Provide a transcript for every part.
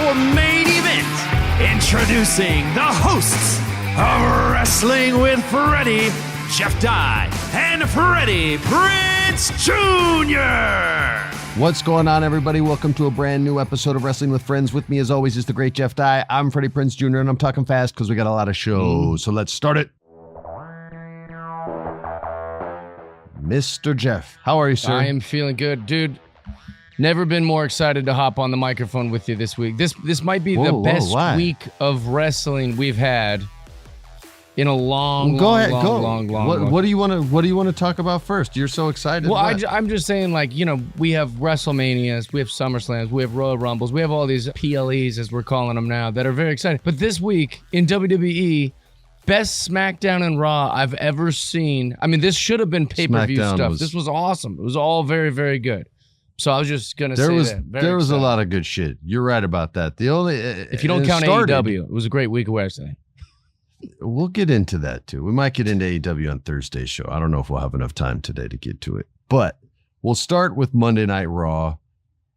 our main event. Introducing the hosts of Wrestling with Freddie, Jeff Dye, and Freddie Prinze Jr. What's going on, everybody? Welcome to a brand new episode of Wrestling with Friends. With me, as always, is the great Jeff Dye. I'm Freddie Prinze Jr., and I'm talking fast because we got a lot of shows. So let's start it. Mr. Jeff, how are you, sir? I am feeling good, dude. Never been more excited to hop on the microphone with you this week. This might be the best week of wrestling we've had in a long, What do you want to talk about first? You're so excited. Well, I'm just saying, like, you know, we have WrestleManias, we have SummerSlams, we have Royal Rumbles, we have all these PLEs, as we're calling them now, that are very exciting. But this week in WWE, best SmackDown and Raw I've ever seen. I mean, this should have been pay-per-view stuff. This was awesome. It was all very, very good. So I was just going to say that. There was a lot of good shit. You're right about that. The only if you don't count AEW, it was a great week of wrestling. We'll get into that too. We might get into AEW on Thursday's show. I don't know if we'll have enough time today to get to it. But we'll start with Monday Night Raw,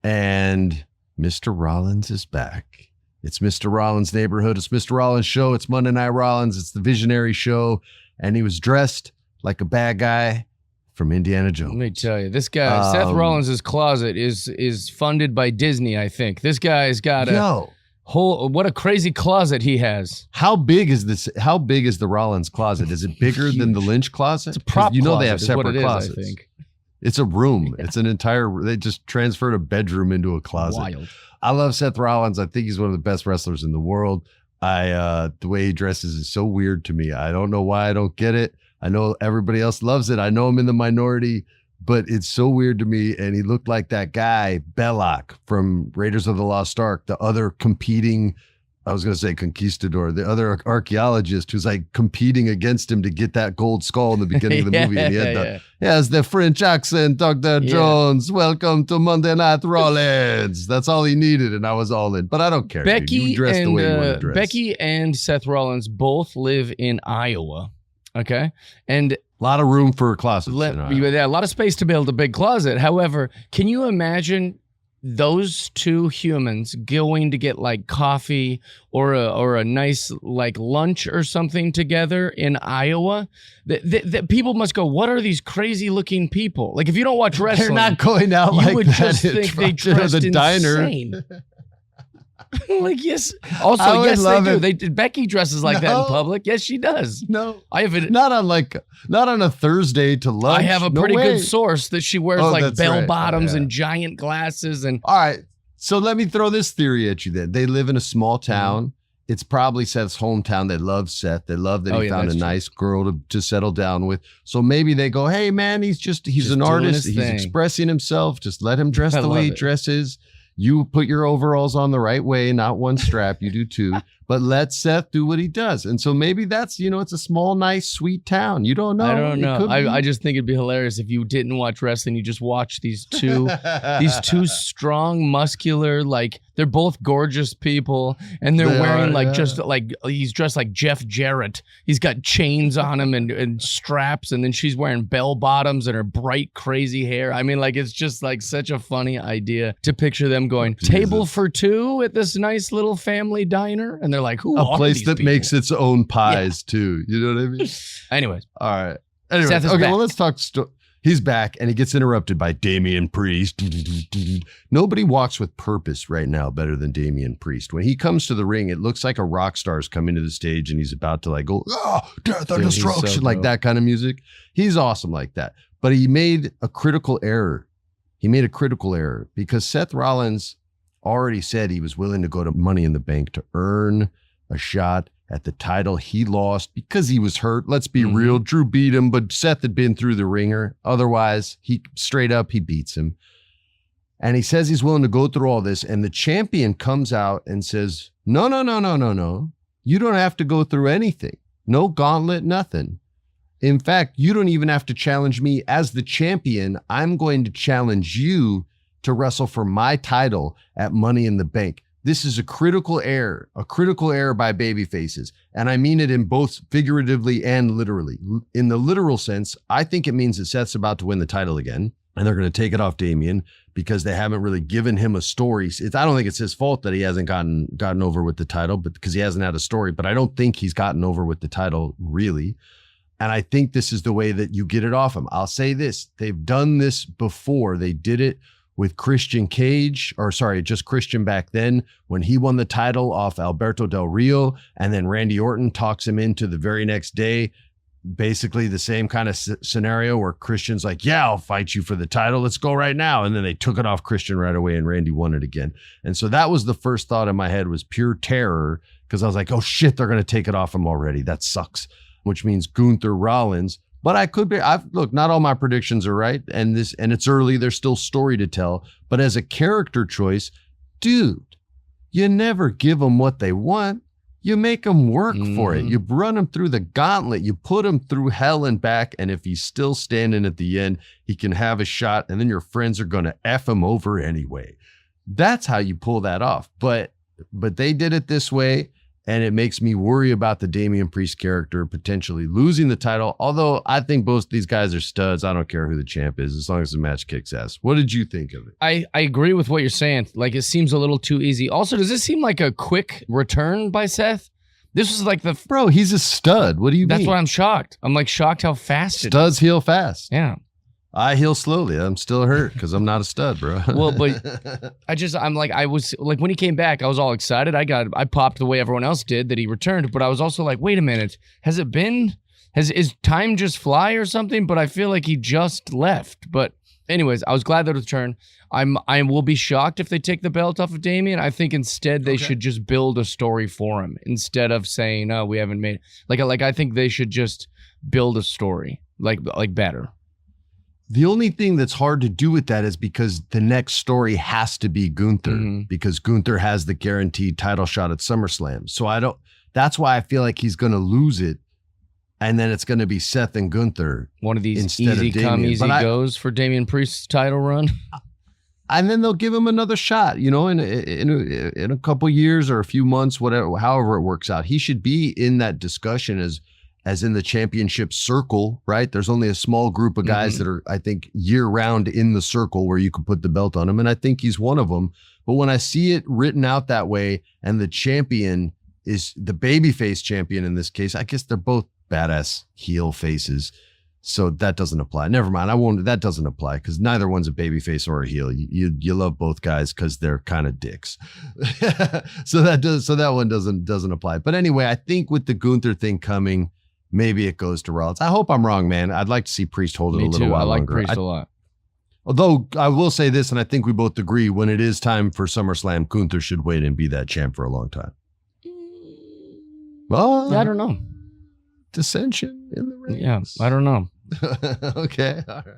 and Mr. Rollins is back. It's Mr. Rollins' neighborhood. It's Mr. Rollins' show. It's Monday Night Rollins. It's the Visionary show. And he was dressed like a bad guy from Indiana Jones. Let me tell you, this guy, Seth Rollins' closet is funded by Disney, I think. This guy's got what a crazy closet he has. How big is this? How big is the Rollins closet? Is it bigger than the Lynch closet? It's a prop closet, they have separate closets. I think. It's a room. Yeah. It's an entire, they just transferred a bedroom into a closet. Wild. I love Seth Rollins. I think he's one of the best wrestlers in the world. The way he dresses is so weird to me. I don't know why I don't get it. I know everybody else loves it. I know I'm in the minority, but it's so weird to me. And he looked like that guy, Belloc from Raiders of the Lost Ark, the other competing, I was going to say conquistador, the other archaeologist who's like competing against him to get that gold skull in the beginning of the movie. And he had the French accent, Dr. Jones, welcome to Monday Night Rollins. That's all he needed, and I was all in. But I don't care. Becky, dude. You dress the way you want to dress. Becky and Seth Rollins both live in Iowa, okay? And a lot of room for closets. A lot of space to build a big closet. However, can you imagine those two humans going to get like coffee or a nice like lunch or something together in Iowa? The people must go, what are these crazy looking people? Like, if you don't watch wrestling, they're not going out like that. You would just think they dressed insane. Like, yes. Also, yes, they do. Becky dresses like that in public. Yes, she does. No, I have it. Not on a Thursday to lunch. I have a pretty good source that she wears like bell bottoms and giant glasses. And all right, so let me throw this theory at you. Then they live in a small town. Mm-hmm. It's probably Seth's hometown. They love Seth. They love that he found a nice girl to settle down with. So maybe they go, hey man, he's an artist. He's expressing himself. Just let him dress the way he dresses. You put your overalls on the right way, not one strap. You do too. But let Seth do what he does. And so maybe that's, it's a small, nice, sweet town. You don't know. I don't know. I just think it'd be hilarious if you didn't watch wrestling. You just watch these two strong, muscular, like, they're both gorgeous people. And they're wearing he's dressed like Jeff Jarrett. He's got chains on him and straps. And then she's wearing bell bottoms and her bright, crazy hair. I mean, like, it's just like such a funny idea to picture them going, table for two at this nice little family diner. And they're like, who are these people? A place that makes its own pies too. You know what I mean? Anyways. All right. Anyway, Seth is back. Well, let's talk. He's back, and he gets interrupted by Damien Priest. Nobody walks with purpose right now better than Damien Priest. When he comes to the ring, it looks like a rock star's coming to the stage, and he's about to like go, death and destruction, like that kind of music. He's awesome like that. But he made a critical error. Because Seth Rollins already said he was willing to go to Money in the Bank to earn a shot at the title. He lost because he was hurt. Let's be real. Drew beat him, but Seth had been through the ringer. Otherwise, he beats him. And he says he's willing to go through all this. And the champion comes out and says, no. You don't have to go through anything. No gauntlet, nothing. In fact, you don't even have to challenge me as the champion. I'm going to challenge you to wrestle for my title at Money in the Bank. This is a critical error by babyfaces. And I mean it in both figuratively and literally. In the literal sense, I think it means that Seth's about to win the title again, and they're going to take it off Damien because they haven't really given him a story. I don't think it's his fault that he hasn't gotten over with the title, but because he hasn't had a story. But I don't think he's gotten over with the title, really. And I think this is the way that you get it off him. I'll say this. They've done this before. They did it with Christian just Christian back then when he won the title off Alberto Del Rio, and then Randy Orton talks him into the very next day. Basically the same kind of scenario where Christian's like, yeah, I'll fight you for the title. Let's go right now. And then they took it off Christian right away and Randy won it again. And so that was the first thought in my head, was pure terror, because I was like, oh shit, they're going to take it off him already. That sucks, which means Gunther Rollins. But I could be, look, not all my predictions are right. And it's early. There's still story to tell. But as a character choice, dude, you never give them what they want. You make him work for it. You run him through the gauntlet. You put him through hell and back. And if he's still standing at the end, he can have a shot. And then your friends are going to F him over anyway. That's how you pull that off. But they did it this way. And it makes me worry about the Damien Priest character potentially losing the title. Although I think both these guys are studs. I don't care who the champ is, as long as the match kicks ass. What did you think of it? I agree with what you're saying. Like, it seems a little too easy. Also, does this seem like a quick return by Seth? This was like Bro, he's a stud. What do you mean? That's why I'm shocked. I'm like shocked how fast Studs heal fast. Yeah. I heal slowly. I'm still hurt because I'm not a stud, bro. Well, but I was like, when he came back, I was all excited. I popped the way everyone else did that he returned, but I was also like, wait a minute, is time just fly or something? But I feel like he just left. But anyways, I was glad that it returned. I will be shocked if they take the belt off of Damien. I think instead they should just build a story for him instead of saying, no, we haven't made it. Like I think they should just build a story like better. The only thing that's hard to do with that is because the next story has to be Gunther, because Gunther has the guaranteed title shot at SummerSlam. So that's why I feel like he's going to lose it. And then it's going to be Seth and Gunther. One of these easy come, easy goes for Damien Priest's title run. And then they'll give him another shot, in a couple years or a few months, whatever, however it works out. He should be in that discussion as in the championship circle, right? There's only a small group of guys that are, I think, year round in the circle where you can put the belt on him. And I think he's one of them. But when I see it written out that way, and the champion is the babyface champion in this case, I guess they're both badass heel faces. So that doesn't apply. Never mind. That doesn't apply because neither one's a babyface or a heel. You love both guys because they're kind of dicks. So that one doesn't apply. But anyway, I think with the Gunther thing coming, maybe it goes to Rollins. I hope I'm wrong, man. I'd like to see Priest hold it a little while longer. I like Priest a lot. Although I will say this, and I think we both agree, when it is time for SummerSlam, Gunther should wait and be that champ for a long time. Well, I don't know. Dissension in the race. Yeah, I don't know. Okay, all right.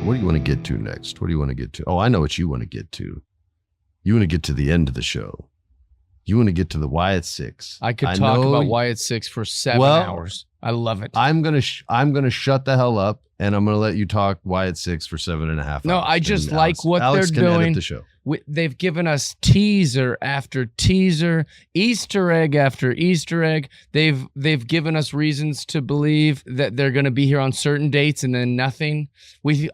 What do you want to get to next? What do you want to get to? Oh, I know what you want to get to. You want to get to the end of the show. You want to get to the Wyatt Six. I could talk about Wyatt Six for 7 hours. I love it. I'm gonna shut the hell up, and I'm gonna let you talk Wyatt Six for 7.5 hours. No, I just like what they're doing. The show. They've given us teaser after teaser, Easter egg after Easter egg. They've given us reasons to believe that they're going to be here on certain dates, and then nothing. We've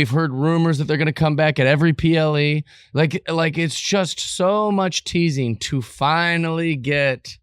heard rumors that they're going to come back at every PLE. Like it's just so much teasing to finally get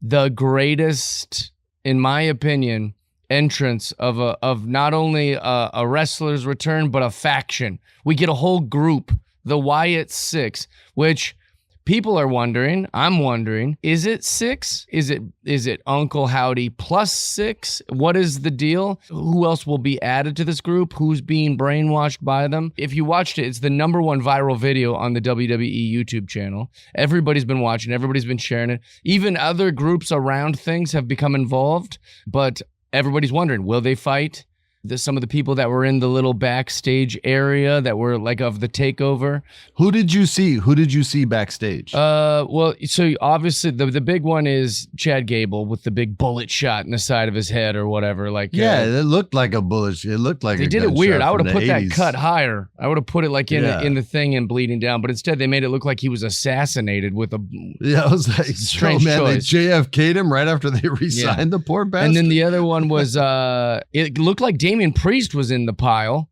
the greatest, in my opinion, entrance of not only a wrestler's return but a faction. We get a whole group. The Wyatt Six, which people are wondering, I'm wondering, is it 6? Is it Uncle Howdy plus 6? What is the deal? Who else will be added to this group? Who's being brainwashed by them? If you watched it, it's the #1 viral video on the WWE YouTube channel. Everybody's been watching, everybody's been sharing it. Even other groups around things have become involved, but everybody's wondering, will they fight? some of the people that were in the little backstage area that were like of the takeover. Who did you see? Who did you see backstage? Well, so obviously the big one is Chad Gable with the big bullet shot in the side of his head or whatever. Like, yeah, it looked like a bullet. It looked like they a did it weird. I would have put 80s. that cut higher. I would have put it like in the thing and bleeding down, but instead they made it look like he was assassinated with a I was like, strange man, choice. they JFK'd him right after they re-signed the poor bastard. And then the other one was it looked like Damien Priest was in the pile.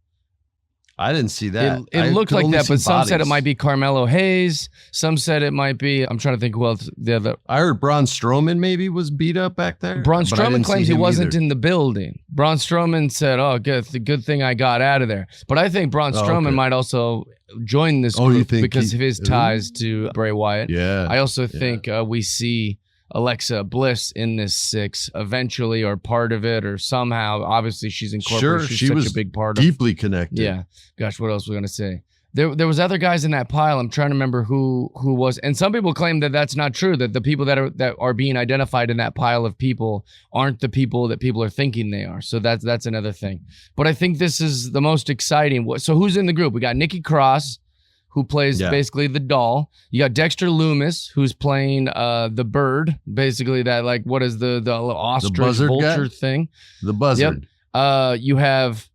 I didn't see that. It looked like that, but some said it bodies. might be Carmelo Hayes. Some said it might be, I'm trying to think who else. The other I heard Braun Strowman maybe was beat up back there. Braun but I Strowman didn't claims see he him wasn't either. in the building. Braun Strowman said, "Oh, good thing I got out of there." But I think Braun Strowman okay. might also join this Oh, you group think because he- of his ties to Bray Wyatt. Yeah. I also think we see Alexa Bliss in this 6 eventually, or part of it, or somehow. Obviously, she's incorporated. Sure, She's she such was a big part of. deeply connected. Yeah. Gosh, what else was I gonna say? There was other guys in that pile. I'm trying to remember who was, and some people claim that that's not true. That the people that are being identified in that pile of people aren't the people that people are thinking they are. So that's another thing. But I think this is the most exciting. So who's in the group? We got Nikki Cross, who plays basically the doll. You got Dexter Loomis, who's playing the bird, basically that, like, what is the ostrich buzzard vulture guy? thing? The buzzard. Yep. You have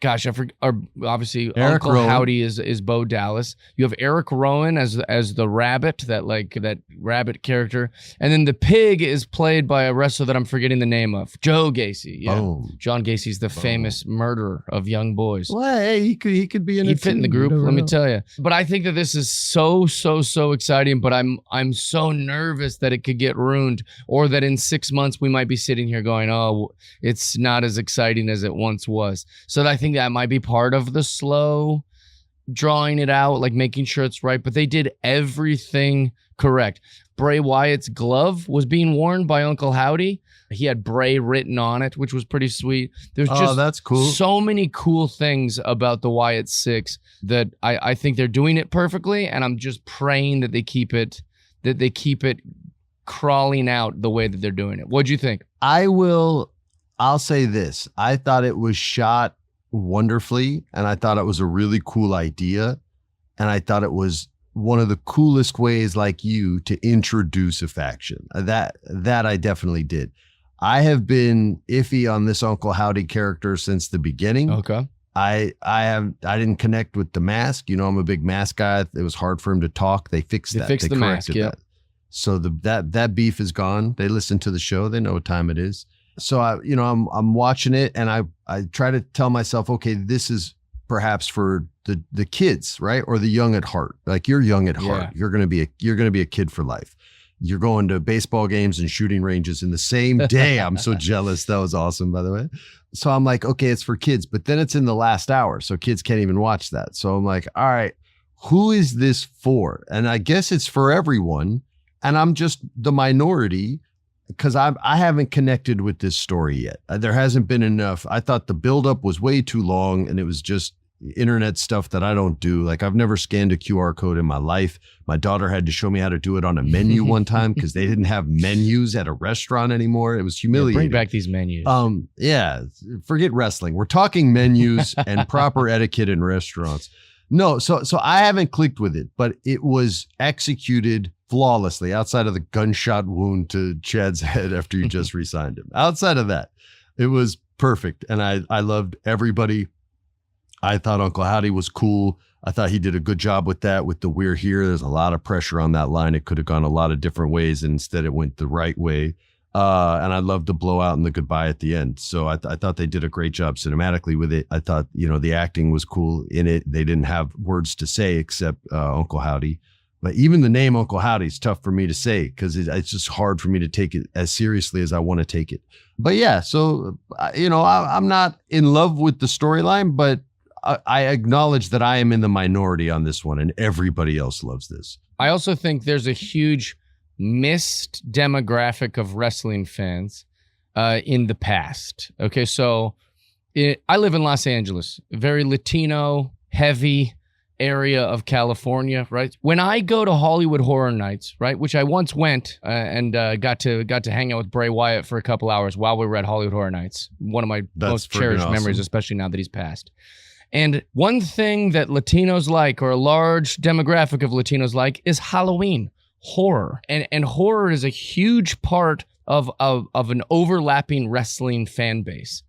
gosh, I forget. Obviously, Eric Uncle Rowan. Howdy is Bo Dallas. You have Eric Rowan as the rabbit, that rabbit character, and then the pig is played by a wrestler that I'm forgetting the name of, Joe Gacy. Yeah, Boom. John Gacy's the famous murderer of young boys. Well, hey, he could be in He'd it fit in too. the group, You never let me know. tell you. But I think that this is so exciting, but I'm so nervous that it could get ruined, or that in 6 months we might be sitting here going, oh, it's not as exciting as it once was. So I think that might be part of the slow drawing it out, like making sure it's right. But they did everything correct. Bray Wyatt's glove was being worn by Uncle Howdy. He had Bray written on it, which was pretty sweet. There's just that's cool. so many cool things about the Wyatt Six that I think they're doing it perfectly, and I'm just praying that they keep it crawling out the way that they're doing it. What'd you think? I'll say this. I thought it was shot wonderfully, and I thought it was a really cool idea, and I thought it was one of the coolest ways, like you, to introduce a faction. That I definitely did. I have been iffy on this Uncle Howdy character since the beginning. Okay. I didn't connect with the mask. You know, I'm a big mask guy. It was hard for him to talk. They fixed that. Fixed the mask, corrected yeah. that. So that beef is gone. They listen to the show. They know what time it is. So I'm watching it, and I try to tell myself, okay, this is perhaps for the kids, right? Or the young at heart. Like, you're young at heart. Yeah. You're gonna be a kid for life. You're going to baseball games and shooting ranges in the same day. I'm so jealous. That was awesome, by the way. So I'm like, okay, it's for kids, but then it's in the last hour, so kids can't even watch that. So I'm like, all right, who is this for? And I guess it's for everyone, and I'm just the minority, because I haven't connected with this story yet. There hasn't been enough. I thought the buildup was way too long, and it was just internet stuff that I don't do. Like, I've never scanned a QR code in my life. My daughter had to show me how to do it on a menu one time because they didn't have menus at a restaurant anymore. It was humiliating. Bring back these menus. Yeah, forget wrestling. We're talking menus and proper etiquette in restaurants. No, so I haven't clicked with it, but it was executed flawlessly outside of the gunshot wound to Chad's head after you just re-signed him. Outside of that, it was perfect. And I loved everybody. I thought Uncle Howdy was cool. I thought he did a good job with that, with the "we're here." There's a lot of pressure on that line. It could have gone a lot of different ways, and instead it went the right way. And I loved the blowout and the goodbye at the end. So I thought they did a great job cinematically with it. I thought, the acting was cool in it. They didn't have words to say except Uncle Howdy. But even the name Uncle Howdy is tough for me to say because it's just hard for me to take it as seriously as I want to take it. But yeah, so, I'm not in love with the storyline, but I acknowledge that I am in the minority on this one, and everybody else loves this. I also think there's a huge missed demographic of wrestling fans in the past. Okay, so I live in Los Angeles, very Latino heavy area of California, right? When I go to Hollywood Horror Nights, right, which I once went and got to hang out with Bray Wyatt for a couple hours while we were at Hollywood Horror Nights. One of my most cherished memories, especially now that he's passed. And one thing that Latinos like, or a large demographic of Latinos like, is Halloween, horror. And horror is a huge part of an overlapping wrestling fan base.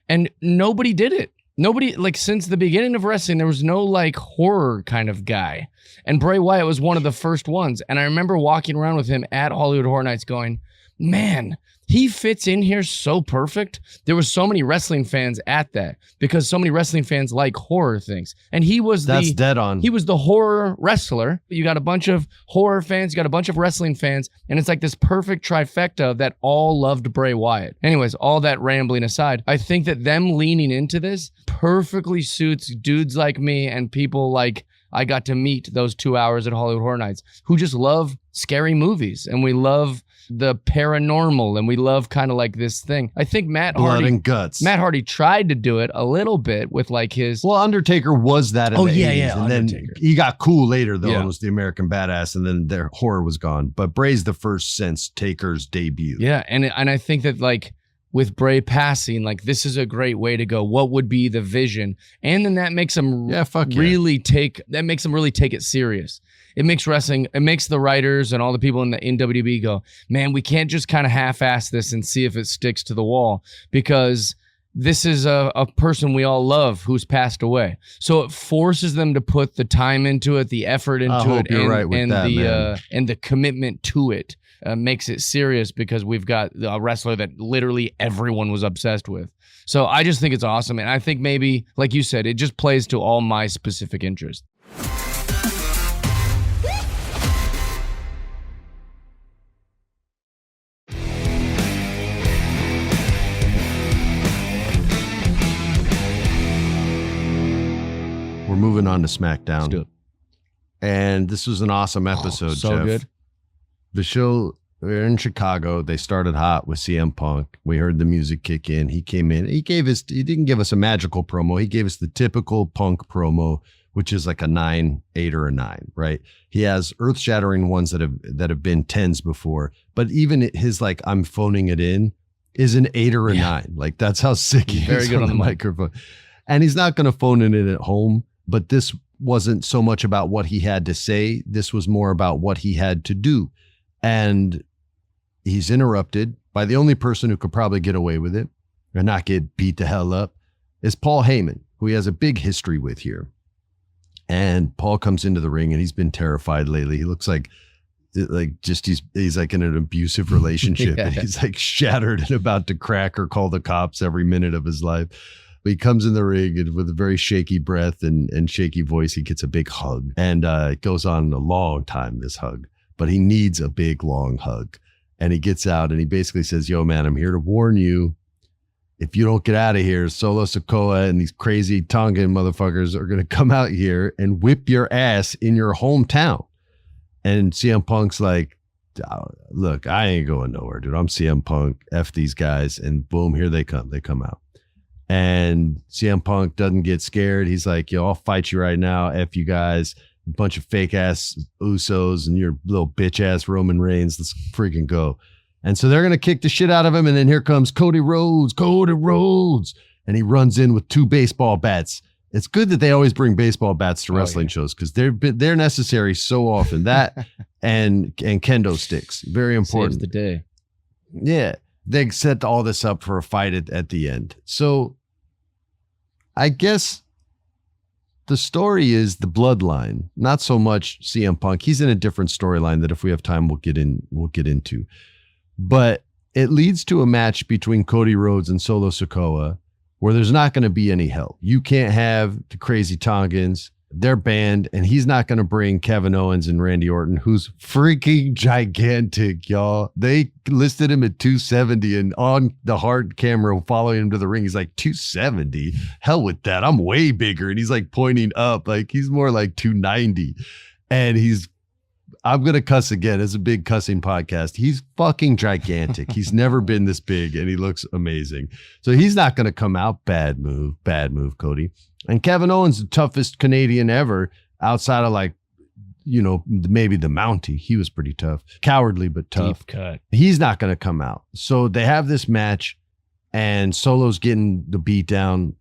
And nobody did it. Nobody, like, since the beginning of wrestling, there was no, like, horror kind of guy. And Bray Wyatt was one of the first ones. And I remember walking around with him at Hollywood Horror Nights going, man, he fits in here so perfect. There were so many wrestling fans at that because so many wrestling fans like horror things. And he was That's dead on. He was the horror wrestler. You got a bunch of horror fans, you got a bunch of wrestling fans, and it's like this perfect trifecta that all loved Bray Wyatt. Anyways, all that rambling aside, I think that them leaning into this perfectly suits dudes like me and people like I got to meet those 2 hours at Hollywood Horror Nights who just love scary movies, and we love the paranormal, and we love kind of like this thing. I think Matt Blood Hardy and guts. Matt Hardy tried to do it a little bit with like his. Well, Undertaker was that in the 80s, and Undertaker. then he got cool later though, and was the American Badass, and then their horror was gone. But Bray's the first since Taker's debut. Yeah, and I think that like with Bray passing, like this is a great way to go. What would be the vision? And then that makes them really take it serious. It makes wrestling, it makes the writers and all the people in the WWE go, man, we can't just kind of half-ass this and see if it sticks to the wall, because this is a person we all love who's passed away. So it forces them to put the time into it, the effort into it, and the commitment to it. Makes it serious because we've got a wrestler that literally everyone was obsessed with. So I just think it's awesome. And I think maybe, like you said, it just plays to all my specific interests. We're moving on to SmackDown. Let's do it. And this was an awesome episode, so Jeff. Good. The show, we're in Chicago. They started hot with CM Punk. We heard the music kick in. He came in. He didn't give us a magical promo. He gave us the typical Punk promo, which is like a 9, 8, or a 9, right? He has earth-shattering ones that have been 10s before, but even his like I'm phoning it in is an 8 or a 9. Like that's how sick he is on the microphone. And he's not going to phone it in at home, but this wasn't so much about what he had to say. This was more about what he had to do. And he's interrupted by the only person who could probably get away with it and not get beat the hell up is Paul Heyman, who he has a big history with here. And Paul comes into the ring and he's been terrified lately. He looks like he's like in an abusive relationship and he's like shattered and about to crack or call the cops every minute of his life. But he comes in the ring and with a very shaky breath and shaky voice, he gets a big hug. And it goes on a long time, this hug. But he needs a big, long hug. And he gets out and he basically says, yo, man, I'm here to warn you. If you don't get out of here, Solo Sikoa and these crazy Tongan motherfuckers are going to come out here and whip your ass in your hometown. And CM Punk's like, look, I ain't going nowhere, dude. I'm CM Punk. F these guys. And boom, here they come. They come out. And CM Punk doesn't get scared. He's like, yo, I'll fight you right now. F you guys. Bunch of fake ass Usos and your little bitch ass Roman Reigns. Let's freaking go. And so they're going to kick the shit out of him. And then here comes Cody Rhodes. And he runs in with 2 baseball bats. It's good that they always bring baseball bats to wrestling shows because they're necessary so often. That and kendo sticks. Very important. Saves the day. Yeah. They set all this up for a fight at the end. So I guess the story is the Bloodline, not so much CM Punk. He's in a different storyline that if we have time, we'll get into. But it leads to a match between Cody Rhodes and Solo Sikoa where there's not going to be any help. You can't have the crazy Tongans. They're banned, and he's not going to bring Kevin Owens and Randy Orton, who's freaking gigantic, y'all. They listed him at 270, and on the hard camera following him to the ring, he's like, 270? Hell with that. I'm way bigger. And he's like pointing up, like he's more like 290. And I'm going to cuss again. It's a big cussing podcast. He's fucking gigantic. He's never been this big, and he looks amazing. So he's not going to come out. Bad move, Cody. And Kevin Owens, the toughest Canadian ever, outside of like, maybe the Mountie. He was pretty tough. Cowardly, but tough. Deep cut. He's not going to come out. So they have this match and Solo's getting the beat down.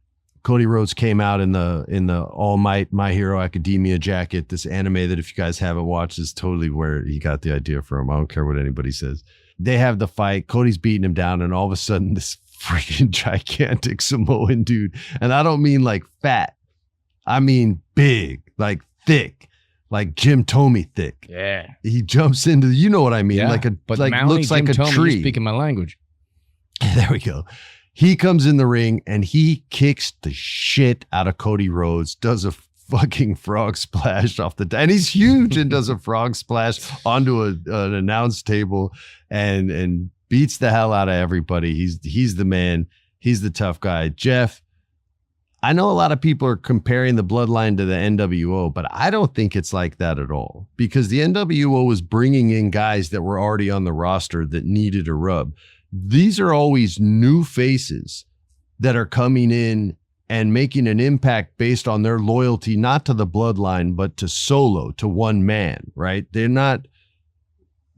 Cody Rhodes came out in the All Might My Hero Academia jacket, this anime that if you guys haven't watched is totally where he got the idea from. I don't care what anybody says. They have the fight. Cody's beating him down and all of a sudden this freaking gigantic Samoan dude, and I don't mean like fat. I mean big, like thick. Like Jim Tomey thick. Yeah. He jumps into, you know what I mean? Yeah, like but looks like a Tomey, tree. you're speaking my language. There we go. He comes in the ring and he kicks the shit out of Cody Rhodes, does a fucking frog splash off and he's huge and does a frog splash onto an announce table and beats the hell out of everybody. He's the man. He's the tough guy. Jeff, I know a lot of people are comparing the Bloodline to the NWO, but I don't think it's like that at all because the NWO was bringing in guys that were already on the roster that needed a rub. These are always new faces that are coming in and making an impact based on their loyalty, not to the Bloodline, but to Solo, to one man, right?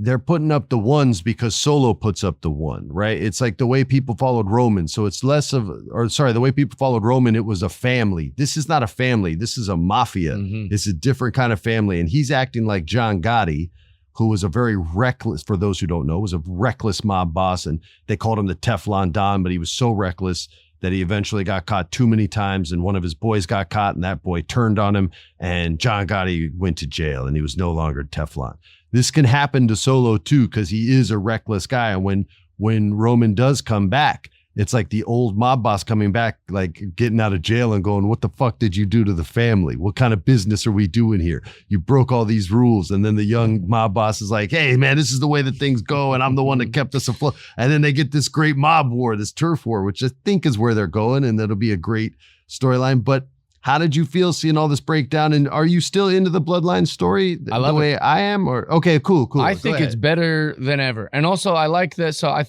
They're putting up the ones because Solo puts up the one, right? It's like the way people followed Roman. So it's the way people followed Roman, it was a family. This is not a family. This is a mafia. Mm-hmm. It's a different kind of family. And he's acting like John Gotti, who was a very reckless, for those who don't know, was a reckless mob boss. And they called him the Teflon Don, but he was so reckless that he eventually got caught too many times. And one of his boys got caught and that boy turned on him and John Gotti went to jail and he was no longer Teflon. This can happen to Solo too, because he is a reckless guy. And when Roman does come back, it's like the old mob boss coming back, like getting out of jail and going, what the fuck did you do to the family? What kind of business are we doing here? You broke all these rules. And then the young mob boss is like, hey man, this is the way that things go. And I'm the one that kept us afloat. And then they get this great mob war, this turf war, which I think is where they're going. And that'll be a great storyline. But how did you feel seeing all this breakdown? And are you still into the Bloodline story the way I am? Or okay, cool. I think it's better than ever. And also I like this. So I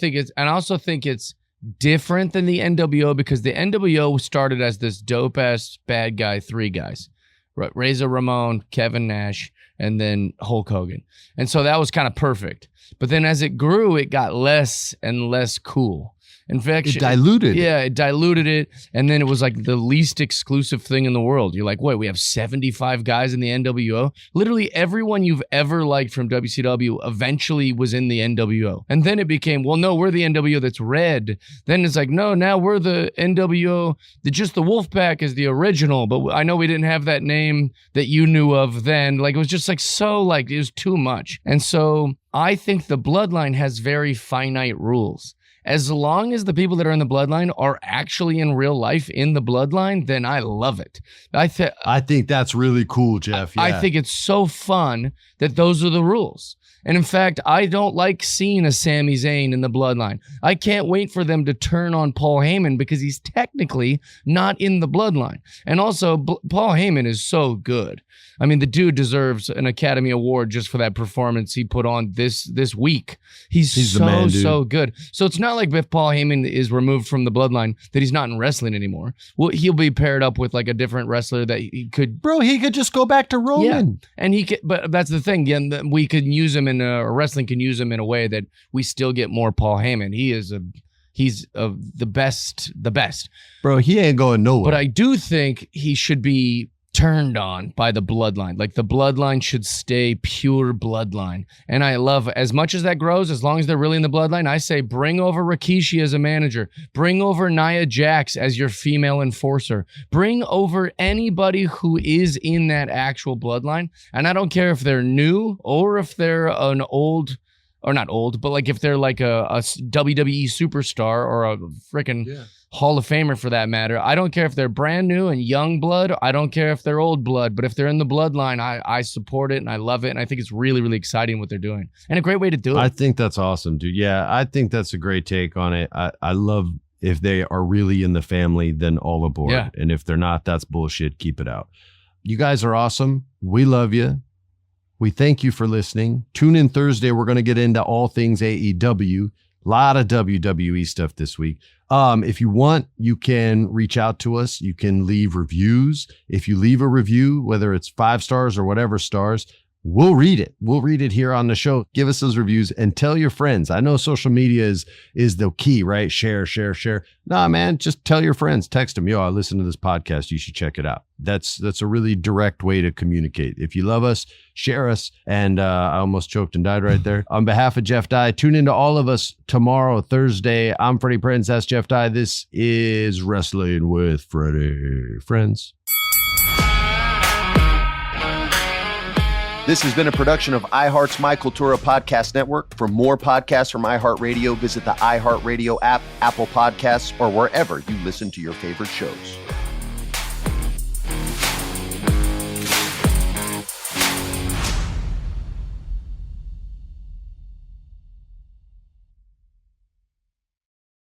also think it's different than the NWO because the NWO started as this dope ass bad guy, three guys, Razor Ramon, Kevin Nash, and then Hulk Hogan. And so that was kind of perfect. But then as it grew, it got less and less cool. In fact, it diluted. Yeah, it diluted it. And then it was like the least exclusive thing in the world. You're like, wait, we have 75 guys in the NWO? Literally everyone you've ever liked from WCW eventually was in the NWO. And then it became, well, no, we're the NWO that's red. Then it's like, no, now we're the NWO. Just the Wolfpack is the original. But I know we didn't have that name that you knew of then. Like, it was just like so, like, it was too much. And so I think the Bloodline has very finite rules. As long as the people that are in the Bloodline are actually in real life in the Bloodline, then I love it. I think that's really cool, Jeff. Yeah. I think it's so fun that those are the rules. And in fact, I don't like seeing a Sami Zayn in the Bloodline. I can't wait for them to turn on Paul Heyman because he's technically not in the Bloodline. And also, Paul Heyman is so good. I mean, the dude deserves an Academy Award just for that performance he put on this week. He's so, man, so good. So it's not like if Paul Heyman is removed from the Bloodline that he's not in wrestling anymore. Well, he'll be paired up with like a different wrestler that he could... Bro, he could just go back to Roman. Yeah. And he could, but that's the thing. Again, we could use him or wrestling can use him in a way that we still get more Paul Heyman. He's the best. Bro, he ain't going nowhere. But I do think he should be turned on by the Bloodline. Like the Bloodline should stay pure Bloodline. And I love, as much as that grows, as long as they're really in the Bloodline, I say bring over Rikishi as a manager. Bring over Nia Jax as your female enforcer. Bring over anybody who is in that actual Bloodline. And I don't care if they're new or if they're an old, or not old, but like if they're like a WWE superstar or a freaking Hall of Famer for that matter. I don't care if they're brand new and young blood. I don't care if they're old blood. But if they're in the Bloodline, I support it and I love it. And I think it's really, really exciting what they're doing. And a great way to do it. I think that's awesome, dude. Yeah, I think that's a great take on it. I love if they are really in the family, then all aboard. Yeah. And if they're not, that's bullshit. Keep it out. You guys are awesome. We love you. We thank you for listening. Tune in Thursday. We're going to get into all things AEW. A lot of WWE stuff this week. If you want, you can reach out to us. You can leave reviews. If you leave a review, whether it's 5 stars or whatever stars, we'll read it. We'll read it here on the show. Give us those reviews and tell your friends. I know social media is the key, right? Share. Nah, man, just tell your friends. Text them. Yo, I listen to this podcast. You should check it out. That's a really direct way to communicate. If you love us, share us. And I almost choked and died right there. On behalf of Jeff Dye, tune into all of us tomorrow, Thursday. I'm Freddie Prinze. That's Jeff Dye. This is Wrestling with Freddie. Friends. This has been a production of iHeart's My Cultura Podcast Network. For more podcasts from iHeartRadio, visit the iHeartRadio app, Apple Podcasts, or wherever you listen to your favorite shows.